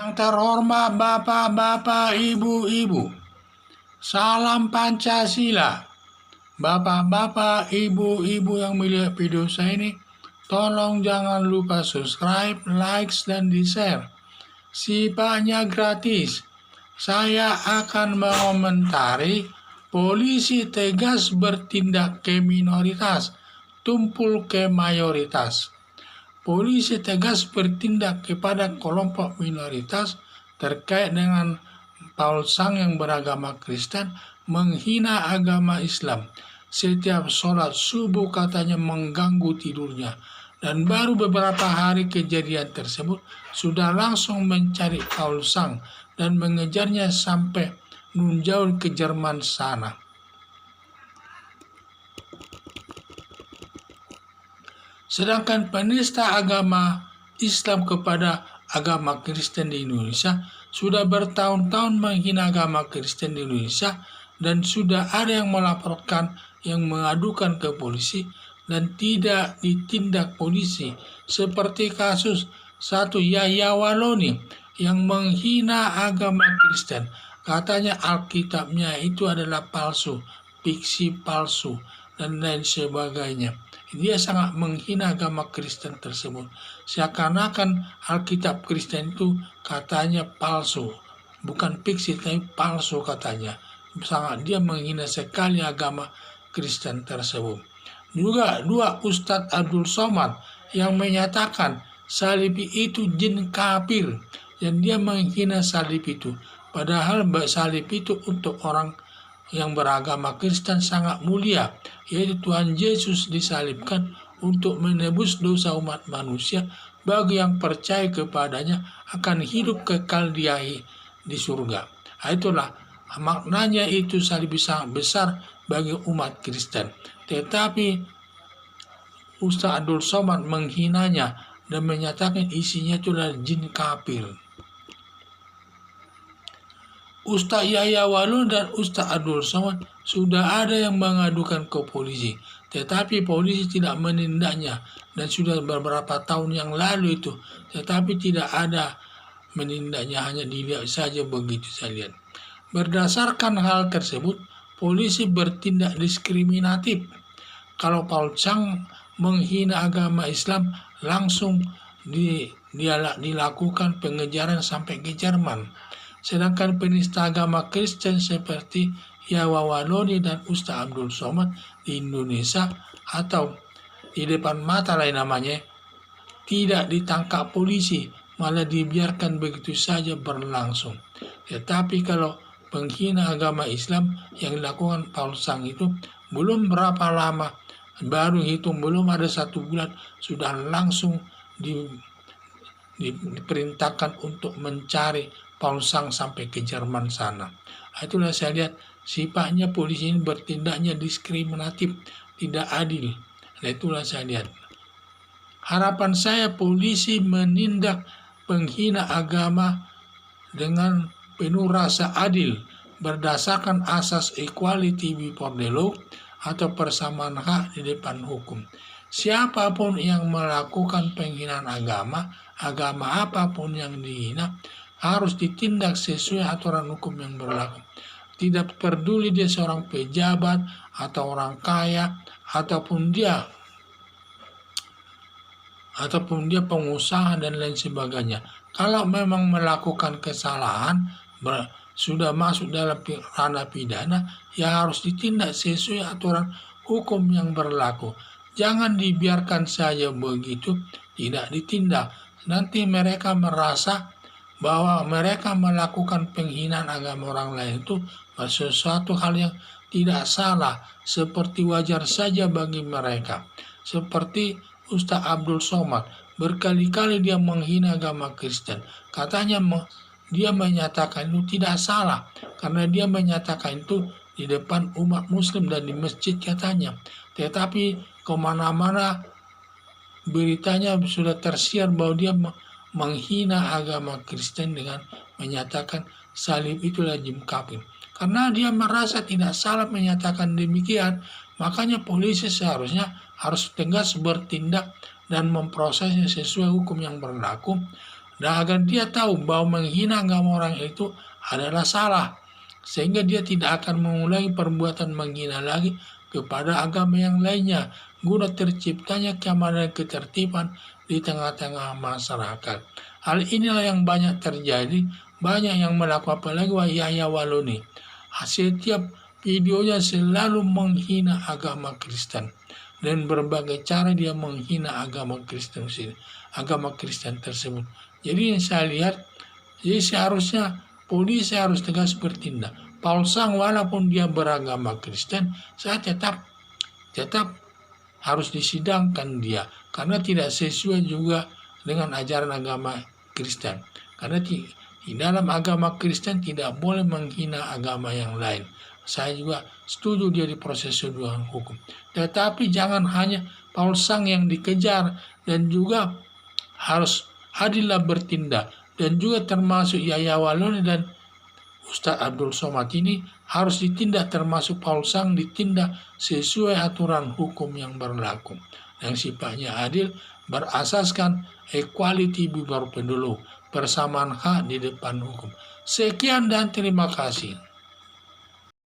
Yang terhormat Bapak-bapak, Ibu-ibu, salam Pancasila. Bapak-bapak, Ibu-ibu yang melihat video saya ini, tolong jangan lupa subscribe, likes, dan di-share. Sifatnya gratis. Saya akan mengomentari polisi tegas bertindak ke minoritas, tumpul ke mayoritas. Polisi tegas bertindak kepada kelompok minoritas terkait dengan Paul Sang yang beragama Kristen menghina agama Islam. Setiap sholat subuh katanya mengganggu tidurnya. Dan baru beberapa hari kejadian tersebut sudah langsung mencari Paul Sang dan mengejarnya sampai menjauh ke Jerman sana. Sedangkan penista agama Islam kepada agama Kristen di Indonesia sudah bertahun-tahun menghina agama Kristen di Indonesia dan sudah ada yang melaporkan, yang mengadukan ke polisi dan tidak ditindak polisi. Seperti kasus satu Yahya Waloni yang menghina agama Kristen. Katanya Alkitabnya itu adalah palsu, fiksi palsu, dan lain sebagainya. Dia sangat menghina agama Kristen tersebut. Seakan-akan Alkitab Kristen itu katanya palsu. Bukan fiksi, tapi palsu katanya. Sangat dia menghina sekali agama Kristen tersebut. Juga dua Ustadz Abdul Somad yang menyatakan salib itu jin kafir. Dan dia menghina salib itu. Padahal salib itu untuk orang yang beragama Kristen sangat mulia, yaitu Tuhan Yesus disalibkan untuk menebus dosa umat manusia. Bagi yang percaya kepadanya akan hidup kekal di surga. Itulah maknanya, itu salib sangat besar bagi umat Kristen. Tetapi Ustaz Abdul Somad menghinanya dan menyatakan isinya itu adalah jin kafir. Ustaz Yahya Walon dan Ustaz Abdul Somad sudah ada yang mengadukan ke polisi, tetapi polisi tidak menindaknya, dan sudah beberapa tahun yang lalu itu, tetapi tidak ada menindaknya, hanya dilihat saja begitu saya lihat. Berdasarkan hal tersebut, polisi bertindak diskriminatif. Kalau Paul Chang menghina agama Islam, langsung dilakukan pengejaran sampai ke Jerman. Sedangkan penista agama Kristen seperti Yahya Waloni dan Ustaz Abdul Somad di Indonesia atau di depan mata lain namanya, tidak ditangkap polisi, malah dibiarkan begitu saja berlangsung. Tetapi kalau penghina agama Islam yang dilakukan Paul Sang itu belum berapa lama, baru hitung belum ada 1 bulan, sudah langsung diperintahkan untuk mencari Paul Sang sampai ke Jerman sana. Itulah saya lihat sifatnya polisi ini bertindaknya diskriminatif, tidak adil. Itulah saya lihat. Harapan saya polisi menindak penghina agama dengan penuh rasa adil berdasarkan asas equality before the law atau persamaan hak di depan hukum. Siapapun yang melakukan penghinaan agama apapun yang dihina, harus ditindak sesuai aturan hukum yang berlaku. Tidak peduli dia seorang pejabat atau orang kaya ataupun dia pengusaha dan lain sebagainya. Kalau memang melakukan kesalahan sudah masuk dalam ranah pidana, ya harus ditindak sesuai aturan hukum yang berlaku. Jangan dibiarkan saja begitu, tidak ditindak. Nanti mereka merasa bahwa mereka melakukan penghinaan agama orang lain itu sesuatu hal yang tidak salah, seperti wajar saja bagi mereka. Seperti Ustaz Abdul Somad, berkali-kali dia menghina agama Kristen. Katanya dia menyatakan itu tidak salah, karena dia menyatakan itu di depan umat muslim dan di masjid katanya. Tetapi kemana-mana beritanya sudah tersiar bahwa dia menghina agama Kristen dengan menyatakan salib itulah jin kafir. Karena dia merasa tidak salah menyatakan demikian, makanya polisi seharusnya harus tegas bertindak dan memprosesnya sesuai hukum yang berlaku Dan agar dia tahu bahwa menghina agama orang itu adalah salah, sehingga dia tidak akan mengulangi perbuatan menghina lagi kepada agama yang lainnya, guna terciptanya keamanan dan ketertiban di tengah-tengah masyarakat. Hal inilah yang banyak terjadi, banyak yang melakukan, apalagi Yahya Waloni. Setiap videonya selalu menghina agama Kristen, dan berbagai cara dia menghina agama Kristen tersebut. Jadi yang saya lihat, jadi seharusnya polisi harus tegas bertindak. Paul Sang walaupun dia beragama Kristen, saya tetap harus disidangkan dia, karena tidak sesuai juga dengan ajaran agama Kristen. Karena di dalam agama Kristen tidak boleh menghina agama yang lain. Saya juga setuju dia diproses dengan hukum. Tetapi jangan hanya Paul Sang yang dikejar, dan juga harus adillah bertindak. Dan juga termasuk Yahya Waloni dan Ustadz Abdul Somad ini harus ditindak, termasuk Paul Sang ditindak sesuai aturan hukum yang berlaku, yang sifatnya adil, berasaskan equality before the law, persamaan hak di depan hukum. Sekian dan terima kasih.